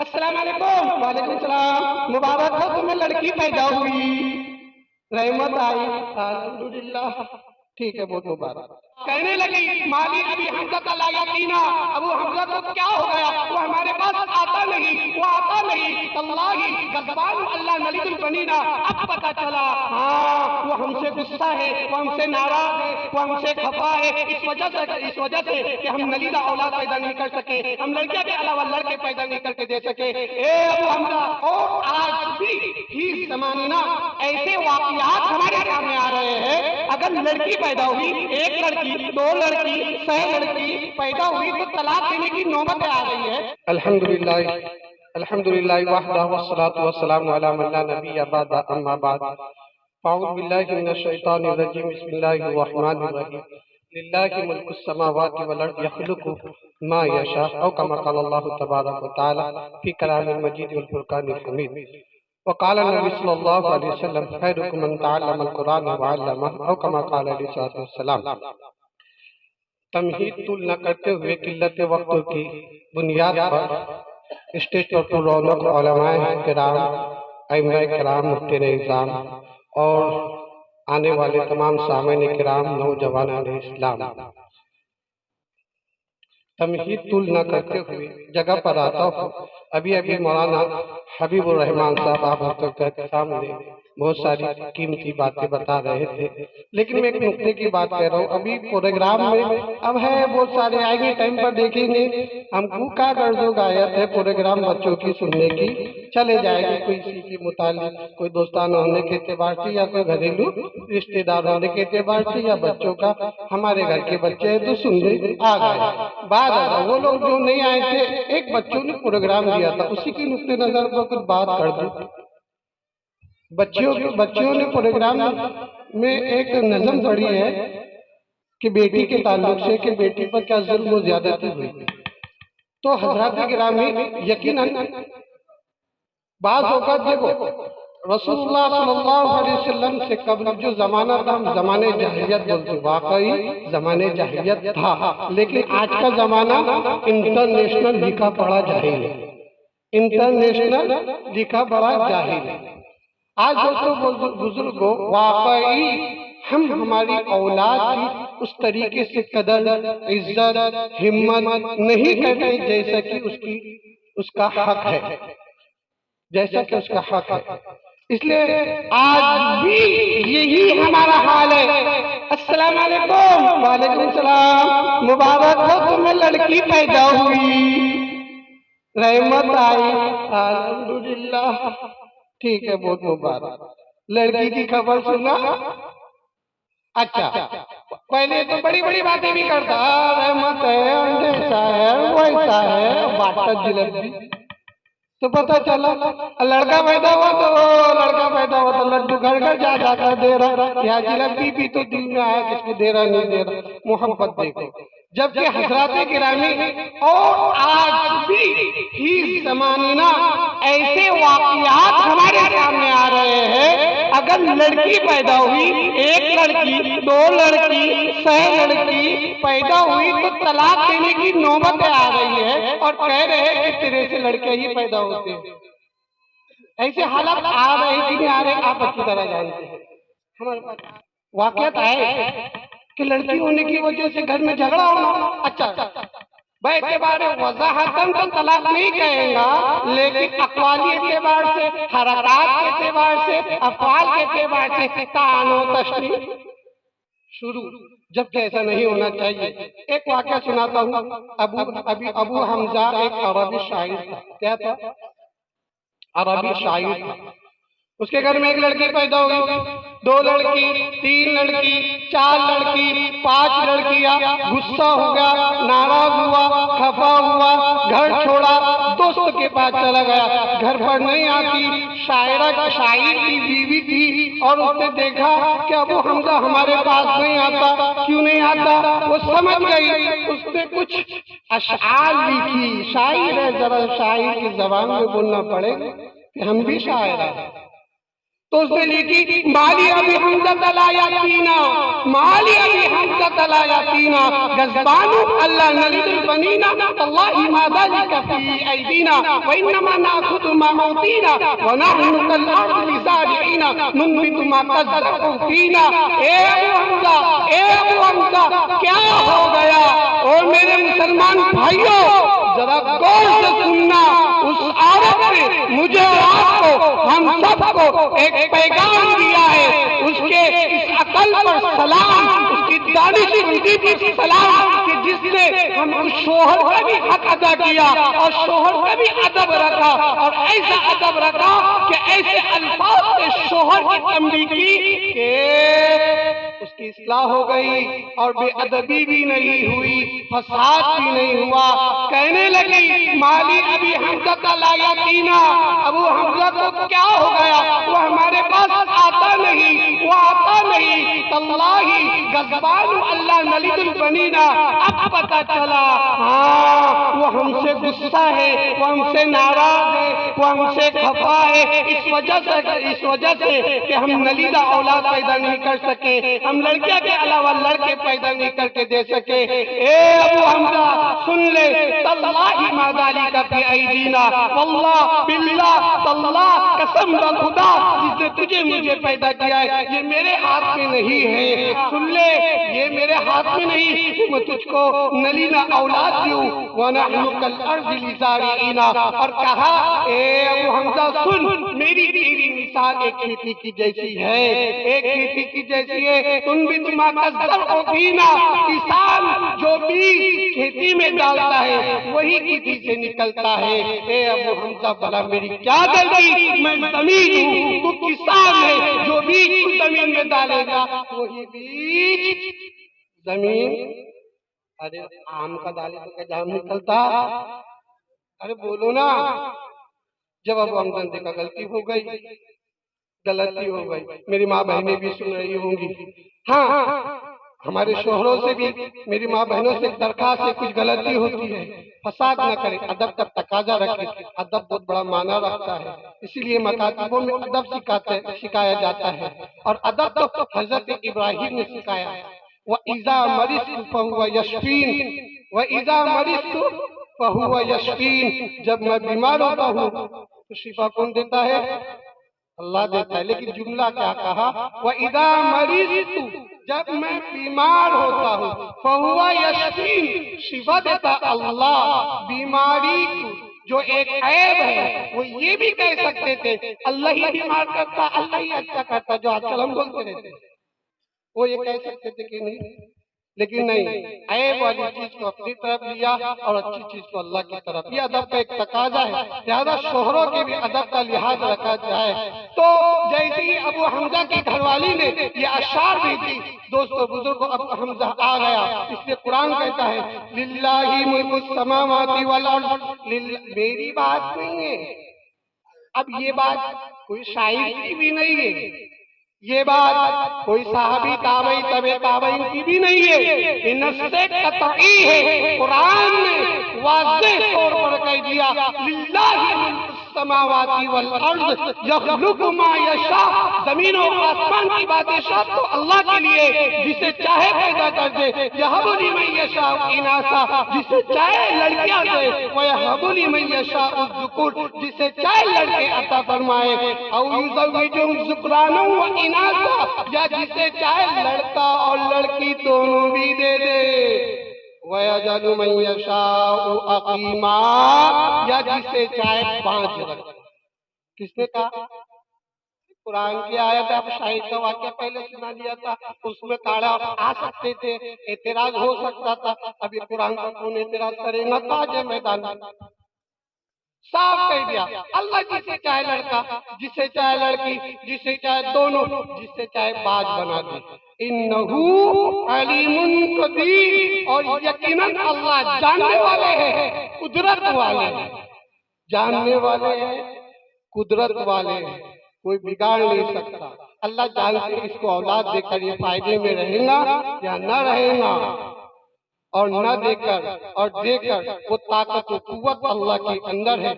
अस्सलाम वालेकुम। वालेकुम सलाम। मुबारक हो तुम्हें लड़की पैदा हुई, रहमत आई। अल्हम्दुलिल्लाह, ठीक है, बहुत मुबारक। कहने लगी माली अभी हमजा का लाया कीना, अबू हमजा को क्या हो गया, वो हमारे पास आता नहीं, वो आता नहीं। अल्लाही गज़बान अल्लाह नलीदुल बनीना, अब पता चला हाँ वो हमसे गुस्सा है, वो हमसे नाराज है, वो हमसे खफा है इस वजह से कि हम नलीदा औलाद पैदा नहीं कर सके, हम लड़के के अलावा लड़के पैदा नहीं करके दे सके। ए अबू हमजा, और आज भी ही जमाने ना ऐसे वाकयात हमारे सामने आ रहे हैं। अगर लड़की पैदा हुई, एक लड़की, दो लड़की, 100 लड़की पैदा हुई तो तलाक देने की नौबत आ रही है। अल्हम्दुलिल्लाह, अल्हम्दुलिल्लाह वहदहु वस्सलातु वस्सलामु अला मन ला नबिय्य बअद, अम्मा बाद। अऊज़ु बिल्लाहि मिनश शैतानिर रजीम, बिस्मिल्लाहिर रहमानिर रहीम। लिल्लाहि मुल्कुस समावाति वल अर्ज़ि यख़्लुक़ु मा यशा, औ कमा क़ाल अल्लाहु तबारक व तआला फ़ी कलामिल मजीद वल फ़ुरक़ानिल हमीद। वक़ाल नबी सल्लल्लाहु अलैहि वसल्लम खैरुकुम मन तअल्लमल कुरान व अल्लमह, औ कमा क़ाल अलैहि वसल्लम। तमहीद तुल न करते हुए किल्लत वक्त की बुनियाद पर स्टेज पर तो रौनक उलमाए किराम, अइम्माए किराम, मुफ्ती निज़ाम और आने वाले तमाम सामईन किराम, नौजवान इस्लाम। तमहीद तुल न करते हुए जगह पर आता हूँ। अभी अभी मौलाना हबीबुर रहमान साहब आप के सामने बहुत सारी कीमती बातें बता रहे थे, लेकिन मैं एक नुक्ते की बात कह रहा हूँ। अभी प्रोग्राम में अब है बहुत सारे आएंगे, टाइम पर देखेंगे। हमको का गर्जो गायत है प्रोग्राम बच्चों की सुनने की, चले जाएगी कोई इसी के मुतालिक, कोई दोस्ताना होने के एतबार से या कोई घरेलू रिश्तेदार होने के एतबार से या बच्चों का, हमारे घर के बच्चे हैं तो सुनने आ गए। बाद वो लोग जो नहीं आए थे, एक बच्चों ने प्रोग्राम दिया था, उसी की नुक्ते नजर पर कुछ बात कर दूं। बच्चियों ने प्रोग्राम में एक नज़म पढ़ी है कि बेटी के ताल्लुक से, कि बेटी पर क्या जुल्म व ज्यादती हुई। तो हजरत गिरामी यकीनन बात होगा, देखो रसूलुल्लाह सल्लल्लाहु अलैहि वसल्लम से कबल जो जमाना था, हम जमाने जahiliyyat बोलते, वाकई जमाने जahiliyyat था, लेकिन आज का जमाना इंटरनेशनल लिखा पढ़ा जाहिल है, इंटरनेशनल लिखा पढ़ा जाहिल है। आज दोस्तों बुजुर्गों, वाकई हम हमारी औलाद की उस तरीके से कदर, इज्जत, हिम्मत नहीं करते जैसा कि उसका हक है, जैसा कि उसका हक है। इसलिए आज भी यही हमारा हाल है। अस्सलाम वालेकुम। वालेकुम सलाम। मुबारक हो तुम्हें लड़की पैदा हुई, रहमत आई। अल्हम्दुलिल्लाह, ठीक है, बहुत मुबारक। लड़की की खबर सुना? अच्छा, पहले तो बड़ी बड़ी बातें भी करता, रहमत है, ऐसा है, वैसा है, बाटा जलेबी। तो पता चला लड़का पैदा हुआ तो लड्डू घर घर जा जाकर दे रहा, या जलेबी भी तो दिल में आया किसको दे रहा नहीं दे रहा, मोहब्बत देखो। जबकि हजरत गिरामी और आज भी ही जमाने ना ऐसे वाकयात हमारे सामने आ रहे हैं। अगर लड़की पैदा हुई, एक लड़की, दो लड़की, 100 लड़की पैदा हुई तो तलाक देने की नौबत आ रही है, और कह रहे हैं कि तेरे से लड़के ही पैदा होते हैं। ऐसे हालात आ रहे कि नहीं आ रहे, आप अच्छी तरह जानते हैं। हमारे पास वाकयात आए कि लड़की होने की वजह से घर में झगड़ा होना। अच्छा भाई, एतबार वजाहतन तो तलाक नहीं कहेगा, लेकिन अक़वाली एतबार से, हरकत के एतबार से, अफ़आल के एतबार से तानो तशनी शुरू, जबकि ऐसा नहीं होना चाहिए। एक वाक़या सुनाता हूँ। अबू हमजा एक अरबी शायर था। क्या था? अरबी शायर था। उसके घर में एक लड़की पैदा हो गई, 2 लड़की, 3 लड़की, 4 लड़की, 5 लड़कियां। गुस्सा हो गया, नाराज हुआ, खफा हुआ, घर छोड़ा, दोस्तों के पास चला गया। घर पर नहीं आती, शायर की बीवी थी, और उसने देखा कि अबू हमजा हमारे पास नहीं आता। क्यों नहीं आता? वो समझ गई। उसने कुछ अशआर लिखी। शायर है, जरा शायर की जबान में बोलना पड़ेगा कि हम भी शायर हैं। तो उसने लिखी माली अभी हमजा तलायातीना, माली अभी हमजा तलायातीना गज़बानु अल्लाह नलिदुल बनीना अल्लाह मादालिका फी ऐदीना व इन्नमा नाखुदु मा औतीना व नहनु कल अर्दि ज़ारिईना नुनबितु मा कज़्ज़बु फीना। ए अबू हमजा क्या हो गया? और मेरे मुसलमान भाइयों जरा गौर से सुनना, उस औरत ने मुझे और आपको हम सबको एक पैगाम दिया है। उसके इस अकल पर सलाम, उसकी दानिश बुद्धि पर सलाम कि जिसने हम उस शोहर का भी हक अदा किया और शोहर का भी अदब रखा, और ऐसा अदब रखा कि ऐसे अल्फाज से शोहर की तंबीह की कि उसकी इस्लाह हो गई और बेअदबी भी नहीं हुई, फसाद भी नहीं हुआ। कहने लगी माली अभी हमजा तलायातीना, अबू हमजा को क्या हो गया? वो हमारे पास आता नहीं, वो आता नहीं। तल्लाही गज़बानु अल्लाह नलिदुल बनीना, अब पता चला हाँ वो हमसे गुस्सा है, वो हमसे नाराज है, वो हमसे खफा है इस वजह से कि हम नलीदा औलाद पैदा नहीं कर सके, हम लड़कियां के अलावा लड़के पैदा नहीं करके दे सके। ए अबू हमजा सुन ले, तल्लाही मा ज़ालिका फी ऐदीना, वल्लाह बिल्लाह तल्लाह कसम खुदा जिसने तुझे मुझे पैदा किया है ये मेरे हाथ में नहीं है। सुन ले, ये मेरे हाथ में नहीं कि मैं तुझको नलीना औलाद दूं। व नहनु कल अर्ज़ि ज़ारिईना, और कहा ए अबू हमजा सुन, मेरी तेरी मिसाल एक खेती की जैसी है, एक खेती की जैसी है। तुम भी तुम किसान जो बीज खेती में डालता है वही खेती से निकलता है। ए अबू हमजा भला मेरी क्या गलती? मैं जमीन हूँ, तू किसान है, जो बीज तू जमीन में डालेगा वही बीज जमीन। अरे आम का डाले तो क्या जाम निकलता? अरे बोलो ना। जब अबू हमजा ने देखा गलती हो गई, मेरी माँ बहनें भी सुन रही होंगी। हाँ, हमारे शोहरों से भी, मेरी माँ बहनों से दरखास्त है, कुछ गलती होती है फसाद न करे, अदब का तकाजा रखे। अदब बहुत बड़ा माना रखता है, इसीलिए मकातबों में अदब सिखाया जाता है। और अदब तो हजरत इब्राहिम ने सिखाया, व इज़ा मरिस्तु फहुव यशफीन, व इज़ा मरिस्तु फहुव यशफीन। जब मैं बीमार होता हूँ तो शिफा कौन देता है? अल्लाह देता है। लेकिन जुमला क्या कहा? व इज़ा मरिस्तु, जब मैं बीमार होता हूँ, फहुवा यशफीन, शिफा देता अल्लाह। बीमारी जो एक ऐब है वो ये भी कह सकते थे अल्लाह ही बीमार करता, अल्लाह ही अच्छा करता, जो आजकल हम बोलते रहते, वो ये कह सकते थे कि नहीं। लेकिन नहीं, ऐब वाली चीज को अपनी तरफ लिया और अच्छी चीज को अल्लाह की तरफ। ये अदब का एक तकाजा है, ज्यादा शोहरों के भी अदब का लिहाज रखा जाए। तो जैसे ही अबू हमजा की घरवाली ने ये अशार भेजी, दोस्तों बुजुर्गों, अबू हमजा आ गया। इसलिए कुरान कहता है लिल्लाही मुल्कुस समावाति वल अर्ज़, मेरी बात नहीं है। अब ये बात कोई शायर की भी नहीं है, ये बात कोई साहबी ताबई तबे ताबईन की भी नहीं है, ये नस्से कतई है। कुरान ने वाज़ेह तौर पर कह दिया लिल्लाहि मुल्कुस समावाति वल अर्ज़ यख़्लुक़ु मा यशा, जमीन और आसमान की बादशाह तो अल्लाह के लिए, जिसे चाहे पैदा कर दे। यहबु लिमन यशा इनासा, जिसे चाहे लड़कियां दे। व यहबु लिमन यशा ज़ुकुर, जिसे चाहे लड़के अता फरमाए। औ युज़व्विजुहुम ज़ुक्रानन व इनासा, या जिसे चाहे लड़का और लड़की दोनों भी दे दे। वयजअलु मन यशाउ अक़ीमा, या जिसे चाहे बांझ रखे। किसने कहा? कुरान की आयत। आप शाहिद का वाक्य पहले सुना दिया था, उसमें काड़ा आ सकते थे, एतराज हो सकता था। अब ये कुरान का कौन एतराज करेगा? ताजे मैदान में साफ कह दिया अल्लाह जिसे चाहे लड़का, जिसे चाहे लड़की, जिसे चाहे दोनों, जिसे चाहे बाज बना दे। इन्नहू अलीमुन कदीर, और यकीनन अल्लाह जानने वाले हैं, कुदरत वाले हैं, जानने वाले हैं, कुदरत वाले हैं, कोई बिगाड़ नहीं सकता। अल्लाह जानते इसको औलाद देकर ये फायदे में रहेगा या न रहेगा, और न देकर और देकर वो ताकत व कुव्वत अल्लाह के अंदर है।